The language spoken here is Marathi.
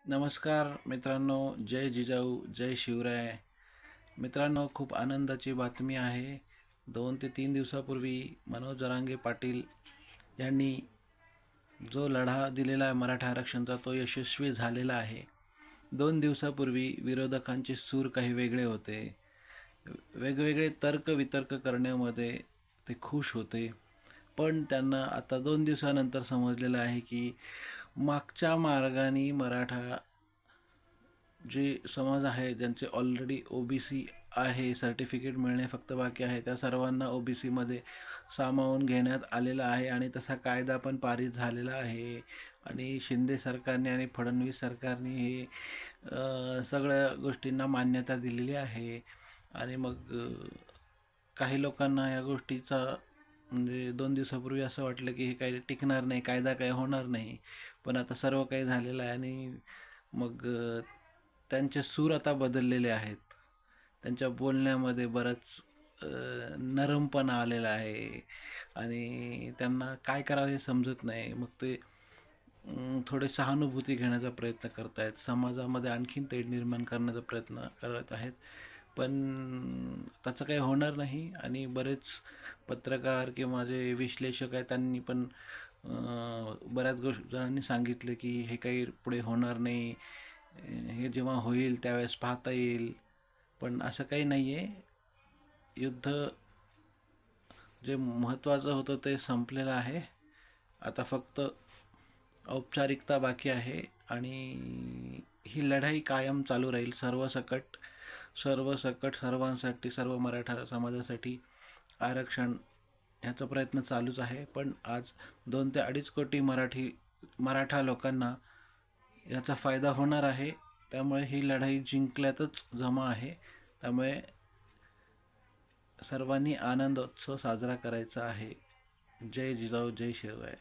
नमस्कार मित्रांनो, जय जिजाऊ जय शिवराय. मित्रांनो, खूप आनंदाची बातमी आहे. 2 ते 3 दिवसापूर्वी मनोज जरांगे पाटील यांनी जो लढा दिलेला आहे मराठा आरक्षणाचा, तो यशस्वी झालेला आहे. 2 दिवसापूर्वी विरोधकांचे सूर काही वेगळे होते. वेगवेगळे तर्कवितर्क करण्यामध्ये ते खुश होते. पण त्यांना आता 2 दिवसानंतर समजलेलं आहे की मागच्या मार्गाने मराठा जे समाज आहे, ज्यांचे ऑलरेडी OBC आहे, सर्टिफिकेट मिळणे फक्त बाकी आहे, त्या सर्वांना OBCमध्ये सामावून घेण्यात आलेलं आहे. आणि तसा कायदा पण पारित झालेला आहे. आणि शिंदे सरकारने आणि फडणवीस सरकारने हे सगळ्या गोष्टींना मान्यता दिलेली आहे. आणि मग काही लोकांना या गोष्टीचा म्हणजे 2 दिवसापूर्वी असं वाटलं की हे काही टिकणार नाही, कायदा काही होणार नाही. पण आता सर्व काही झालेलं आहे. आणि मग त्यांचे सूर आता बदललेले आहेत. त्यांच्या बोलण्यामध्ये बरंच नरमपणा आलेला आहे. आणि त्यांना काय करावं हे समजत नाही. मग ते थोडे सहानुभूती घेण्याचा प्रयत्न करत आहेत, समाजामध्ये आणखीन तेढ निर्माण करण्याचा प्रयत्न करत आहेत. पण त्याचं काही होणार नाही. आणि बरेच पत्रकार किंवा जे विश्लेषक आहेत त्यांनी पण बऱ्याच जणांनी सांगितले की हे काही पुढे होणार नाही, हे जेव्हा होईल त्यावेळेस पाहता येईल. पण असं काही नाही आहे. युद्ध जे महत्त्वाचं होतं ते संपलेलं आहे. आता फक्त औपचारिकता बाकी आहे. आणि ही लढाई कायम चालू राहील. सर्वसकट सर्वांसाठी, सर्व मराठा समाजासाठी आरक्षण ह्याचा प्रयत्न चालूच आहे. पण आज 2 ते 2.5 कोटी मराठा लोकांना याचा फायदा होणार आहे. त्यामुळे ही लढाई जिंकल्यातच जमा आहे. त्यामुळे सर्वांनी आनंदोत्सव साजरा करायचा आहे. जय जिजाऊ जय शिवराय.